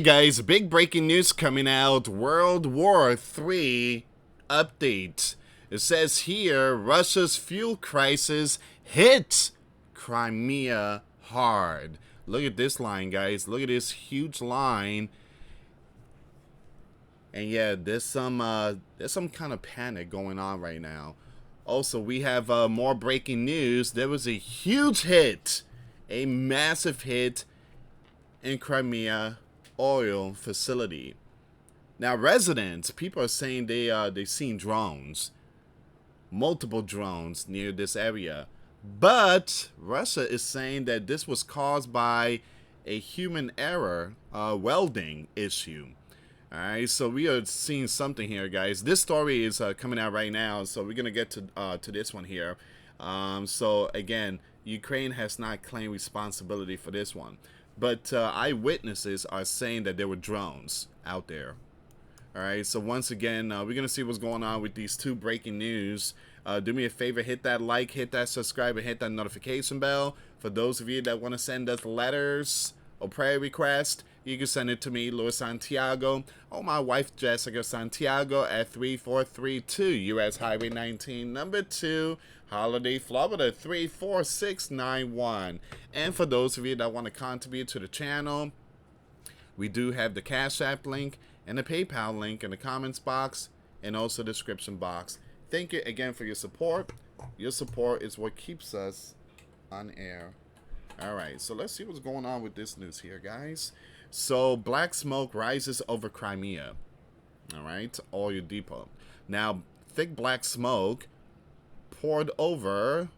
guys, big breaking news coming out. World War III update. It says here, Russia's fuel crisis hit Crimea hard. Look at this line, guys. Look at this huge line. And yeah, there's some kind of panic going on right now. Also, we have more breaking news. There was a huge hit, a massive hit in Crimea oil facility. Now, residents, people are saying they've seen drones, multiple drones near this area. But Russia is saying that this was caused by a human error, welding issue. All right, so we are seeing something here, guys. This story is coming out right now, so we're gonna get to this one here. So again, Ukraine has not claimed responsibility for this one, but eyewitnesses are saying that there were drones out there. All right, so once again, we're gonna see what's going on with these two breaking news. Do me a favor, hit that like, hit that subscribe, and hit that notification bell. For those of you that want to send us letters or prayer requests, you can send it to me, US Santiago, or my wife, Jessica Santiago, at 3432 US Highway 19, number 2, Holiday, Florida, 34691. And for those of you that want to contribute to the channel, we do have the Cash App link and the PayPal link in the comments box and also the description box. Thank you again for your support. Your support is what keeps us on air. Alright, so let's see what's going on with this news here, guys. So, black smoke rises over Crimea. Alright, oil depot. Now, thick black smoke poured over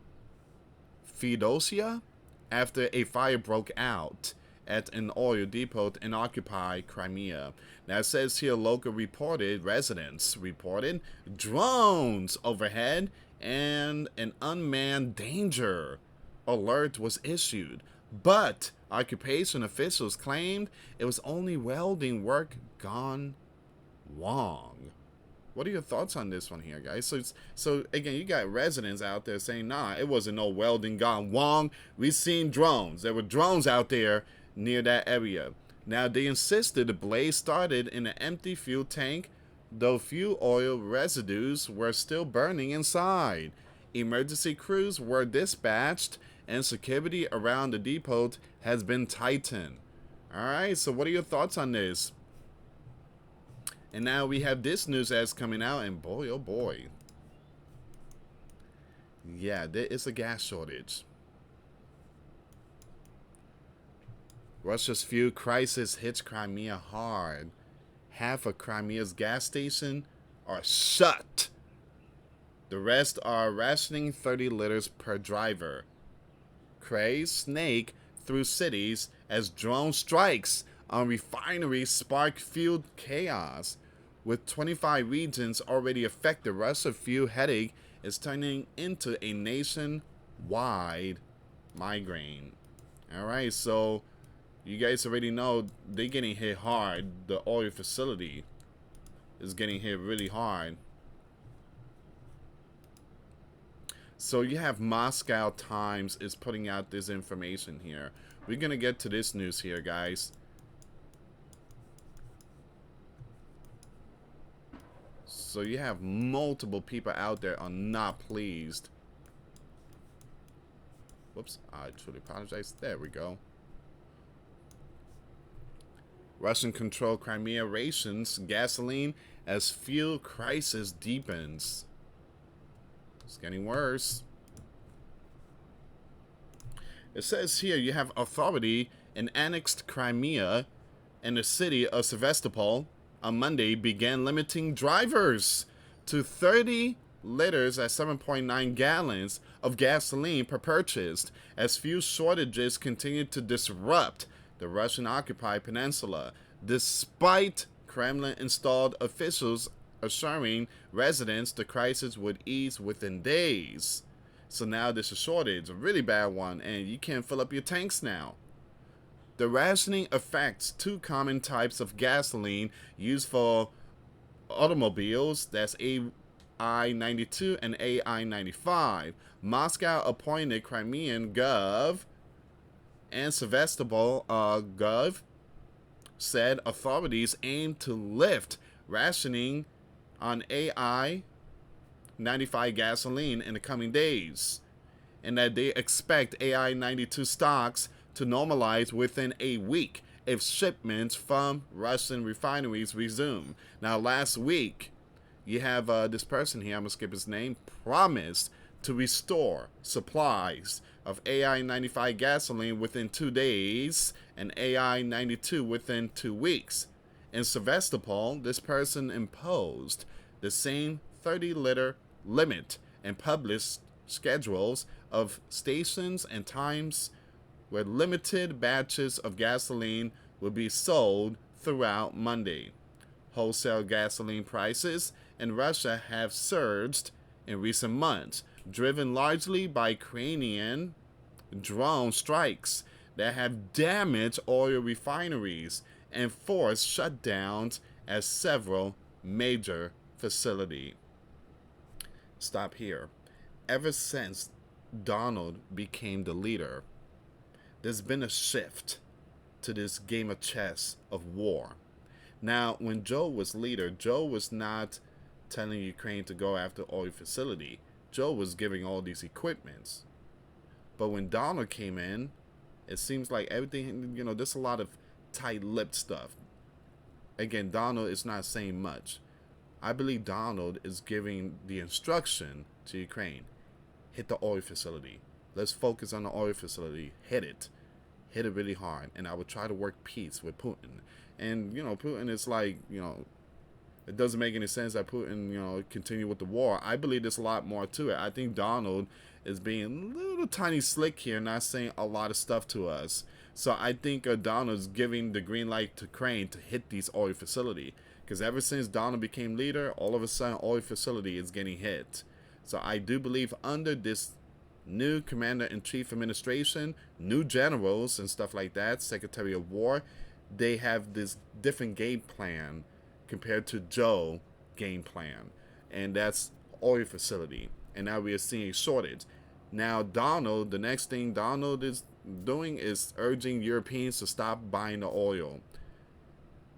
Feodosia after a fire broke out at an oil depot in occupied Crimea. Now, it says here residents reported drones overhead and an unmanned danger alert was issued, but occupation officials claimed it was only welding work gone wrong. What are your thoughts on this one here, guys? So again, you got residents out there saying, nah, it wasn't no welding gone wrong. We seen drones. There were drones out there near that area. Now, they insisted the blaze started in an empty fuel tank, though fuel oil residues were still burning inside. Emergency crews were dispatched and security around the depot has been tightened. Alright, so what are your thoughts on this? And now we have this news that's coming out, and boy, oh boy. Yeah, there is a gas shortage. Russia's fuel crisis hits Crimea hard. Half of Crimea's gas stations are shut. The rest are rationing 30 liters per driver. Craze snake through cities as drone strikes on refineries spark fuel chaos. With 25 regions already affected, Russia's fuel headache is turning into a nationwide migraine. Alright, so you guys already know they're getting hit hard. The oil facility is getting hit really hard. So you have Moscow Times is putting out this information here. We're going to get to this news here, guys. So you have multiple people out there are not pleased. Whoops, I truly apologize. There we go. Russian controlled Crimea rations gasoline as fuel crisis deepens. It's getting worse. It says here you have authority in annexed Crimea and the city of Sevastopol on Monday began limiting drivers to 30 liters at 7.9 gallons of gasoline per purchased as fuel shortages continue to disrupt the Russian-occupied peninsula, despite Kremlin-installed officials assuring residents the crisis would ease within days. So now there's a shortage, a really bad one, and you can't fill up your tanks now. The rationing affects two common types of gasoline used for automobiles, that's AI-92 and AI-95. Moscow appointed Crimean Gov and Sevastopol Gov said authorities aim to lift rationing on AI 95 gasoline in the coming days, and that they expect AI 92 stocks to normalize within a week if shipments from Russian refineries resume. Now, last week, you have this person here, I'm going to skip his name, promised to restore supplies of AI 95 gasoline within 2 days and AI 92 within 2 weeks. In Sevastopol, this person imposed the same 30-liter limit and published schedules of stations and times where limited batches of gasoline will be sold throughout Monday. Wholesale gasoline prices in Russia have surged in recent months, driven largely by Ukrainian drone strikes that have damaged oil refineries and forced shutdowns at several major facilities. Stop here. Ever since Donald became the leader, there's been a shift to this game of chess of war. Now, when Joe was leader, Joe was not telling Ukraine to go after oil facility. Joe was giving all these equipments. But when Donald came in, it seems like everything, there's a lot of tight-lipped stuff. Again, Donald is not saying much. I believe Donald is giving the instruction to Ukraine. Hit the oil facility. Let's focus on the oil facility. Hit it. Hit it really hard. And I would try to work peace with Putin. And, Putin is like, it doesn't make any sense that Putin, continue with the war. I believe there's a lot more to it. I think Donald is being a little tiny slick here, not saying a lot of stuff to us. So I think Donald's giving the green light to Ukraine to hit these oil facility. Because ever since Donald became leader, all of a sudden oil facility is getting hit. So I do believe under this new commander-in-chief administration, new generals and stuff like that, Secretary of War, they have this different game plan compared to Joe game plan. And that's oil facility. And now we are seeing shortage. Now Donald, the next thing Donald is doing is urging Europeans to stop buying the oil.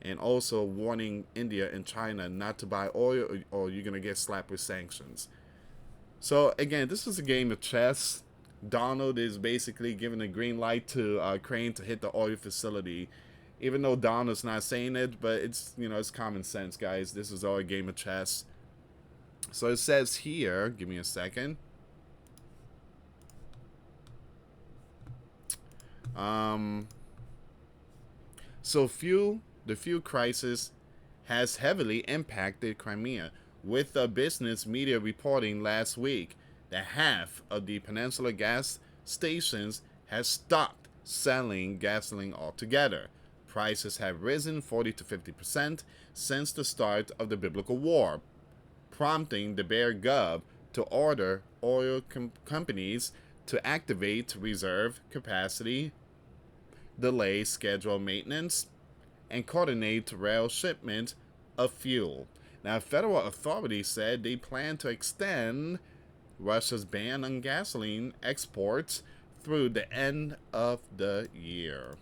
And also warning India and China not to buy oil or you're going to get slapped with sanctions. So again, this is a game of chess. Donald is basically giving a green light to Ukraine to hit the oil facility. Even though Donald's not saying it, but it's, it's common sense, guys. This is all a game of chess. So it says here, give me a second. The fuel crisis has heavily impacted Crimea, with the business media reporting last week that half of the peninsula gas stations has stopped selling gasoline altogether. Prices have risen 40 to 50% since the start of the biblical war, prompting the Bear Gov to order oil companies to activate reserve capacity, delay scheduled maintenance, and coordinate rail shipment of fuel. Now, federal authorities said they plan to extend Russia's ban on gasoline exports through the end of the year.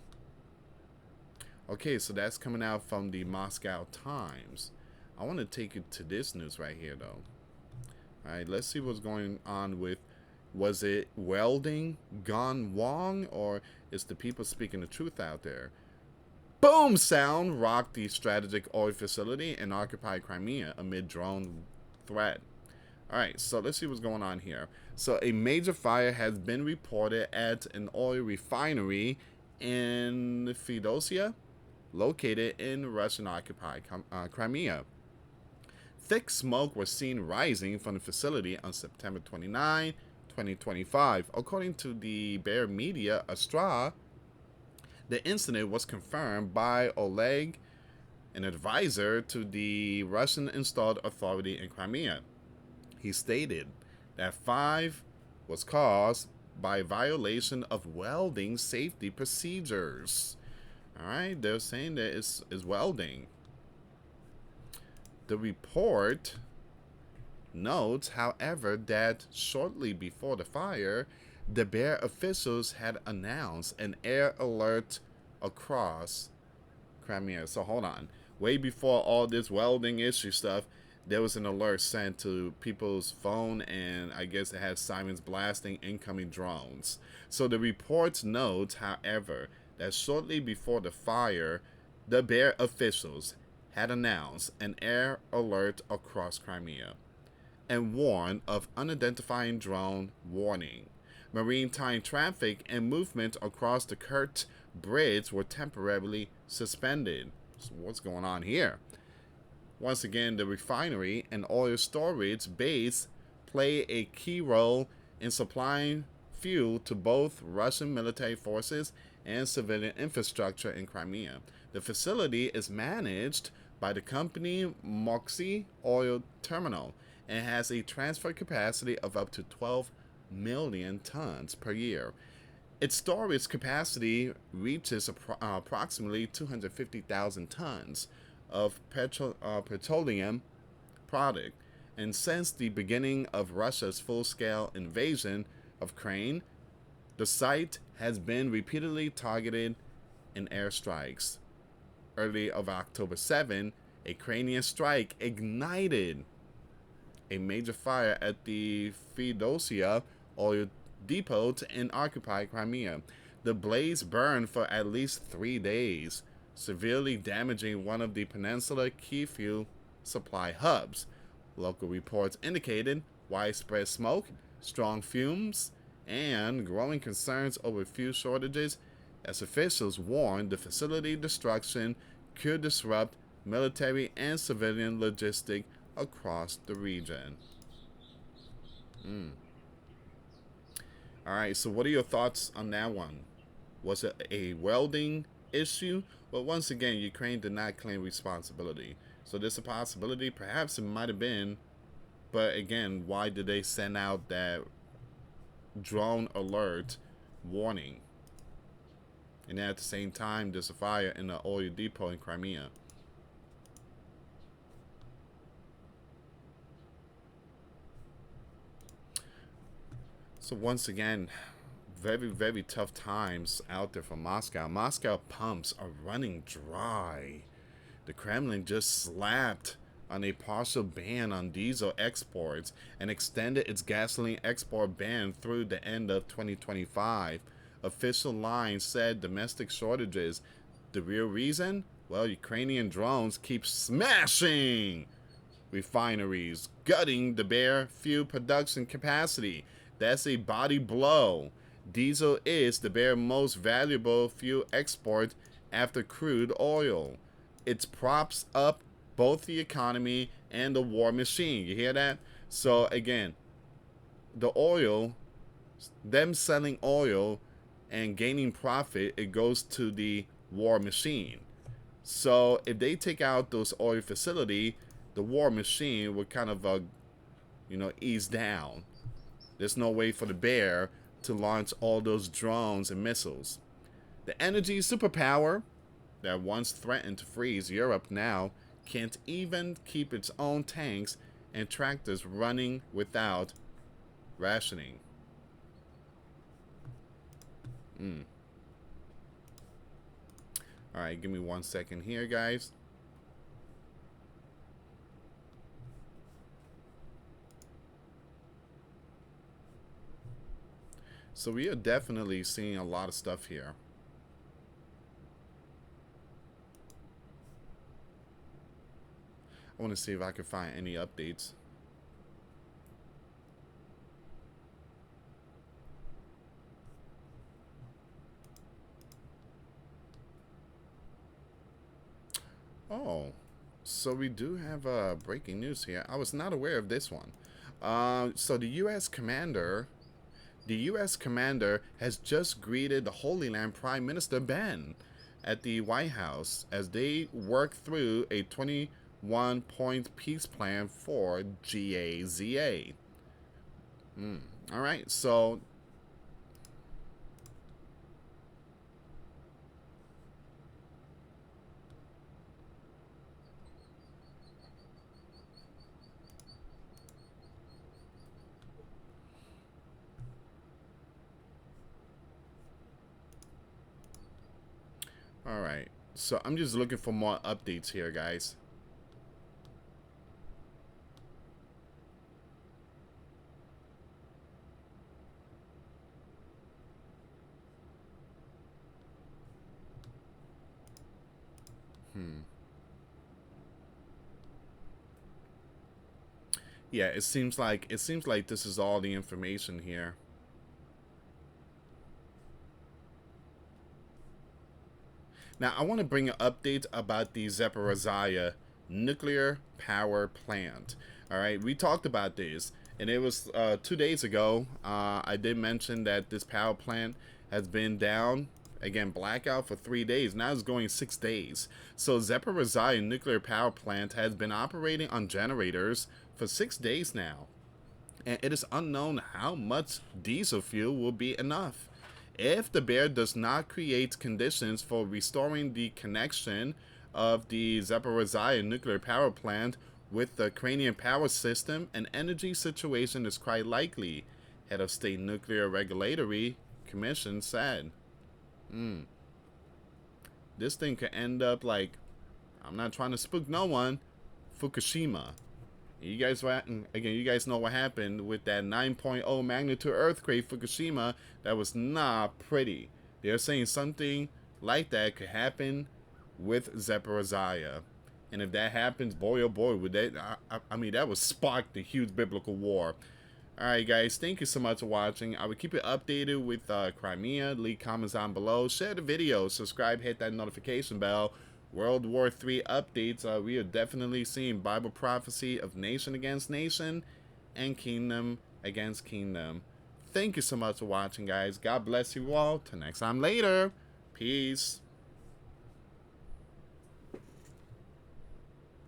Okay, so that's coming out from the Moscow Times. I want to take it to this news right here, though. All right, let's see what's going on with, was it welding gone wrong, or is the people speaking the truth out there? Boom sound rocked the strategic oil facility in occupied Crimea amid drone threat. All right, so let's see what's going on here. So a major fire has been reported at an oil refinery in Feodosia, located in Russian-occupied Crimea. Thick smoke was seen rising from the facility on September 29, 2025. According to the Bear Media Astra, the incident was confirmed by Oleg, an advisor to the Russian-installed authority in Crimea. He stated that fire was caused by violation of welding safety procedures. All right, they're saying that it's welding. The report notes, however, that shortly before the fire, the Bear officials had announced an air alert across Crimea. So hold on. Way before all this welding issue stuff, there was an alert sent to people's phone, and I guess it had sirens blasting incoming drones. So the reports note, however, that shortly before the fire, the Bear officials had announced an air alert across Crimea and warned of unidentified drone warning. Maritime traffic and movement across the Kurt Bridge were temporarily suspended. So what's going on here? Once again, the refinery and oil storage base play a key role in supplying fuel to both Russian military forces and civilian infrastructure in Crimea. The facility is managed by the company Moxie Oil Terminal and has a transfer capacity of up to 12 million tons per year. Its storage capacity reaches approximately 250,000 tons of petroleum product. And since the beginning of Russia's full-scale invasion of Ukraine, the site has been repeatedly targeted in airstrikes. Early of October 7, a Ukrainian strike ignited a major fire at the Feodosia oil depot in occupied Crimea. The blaze burned for at least 3 days, severely damaging one of the peninsula key fuel supply hubs. Local reports indicated widespread smoke, strong fumes, and growing concerns over fuel shortages as officials warned the facility destruction could disrupt military and civilian logistics across the region. Alright, so what are your thoughts on that one? Was it a welding issue? Well, once again, Ukraine did not claim responsibility. So there's a possibility, perhaps it might have been, but again, why did they send out that drone alert warning? And at the same time, there's a fire in the oil depot in Crimea. So once again, very, very tough times out there for Moscow. Moscow pumps are running dry. The Kremlin just slapped on a partial ban on diesel exports and extended its gasoline export ban through the end of 2025. Official lines said domestic shortages. The real reason? Well, Ukrainian drones keep smashing refineries, gutting the bare fuel production capacity. That's a body blow. Diesel is the bare most valuable fuel export after crude oil. It props up both the economy and the war machine. You hear that? So again, the oil, them selling oil and gaining profit, it goes to the war machine. So if they take out those oil facility, the war machine would kind of ease down. There's no way for the bear to launch all those drones and missiles. The energy superpower that once threatened to freeze Europe now can't even keep its own tanks and tractors running without rationing. Alright, give me 1 second here, guys. So we are definitely seeing a lot of stuff here. I want to see if I can find any updates. Oh, so we do have breaking news here. I was not aware of this one. So the U.S. commander has just greeted the Holy Land Prime Minister Ben at the White House as they work through a 21-point peace plan for Gaza. All right, so all right. So I'm just looking for more updates here, guys. Yeah, it seems like this is all the information here. Now, I want to bring an update about the Zaporizhia nuclear power plant. All right, we talked about this, and it was 2 days ago. I did mention that this power plant has been down, again, blackout for 3 days. Now it's going 6 days. So, Zaporizhia nuclear power plant has been operating on generators for 6 days now, and it is unknown how much diesel fuel will be enough. If the bear does not create conditions for restoring the connection of the Zaporizhia nuclear power plant with the Ukrainian power system, an energy situation is quite likely, head of State Nuclear Regulatory Commission said. This thing could end up like, I'm not trying to spook no one, Fukushima. You guys, again, you guys know what happened with that 9.0 magnitude earthquake, Fukushima. That was not pretty. They're saying something like that could happen with Zaporizhia. And if that happens, boy, oh boy, would that, I mean, that would spark the huge biblical war. Alright, guys, thank you so much for watching. I will keep you updated with Crimea. Leave comments down below. Share the video. Subscribe. Hit that notification bell. World War III updates. We are definitely seeing Bible prophecy of nation against nation and kingdom against kingdom. Thank you so much for watching, guys. God bless you all. Till next time later. Peace.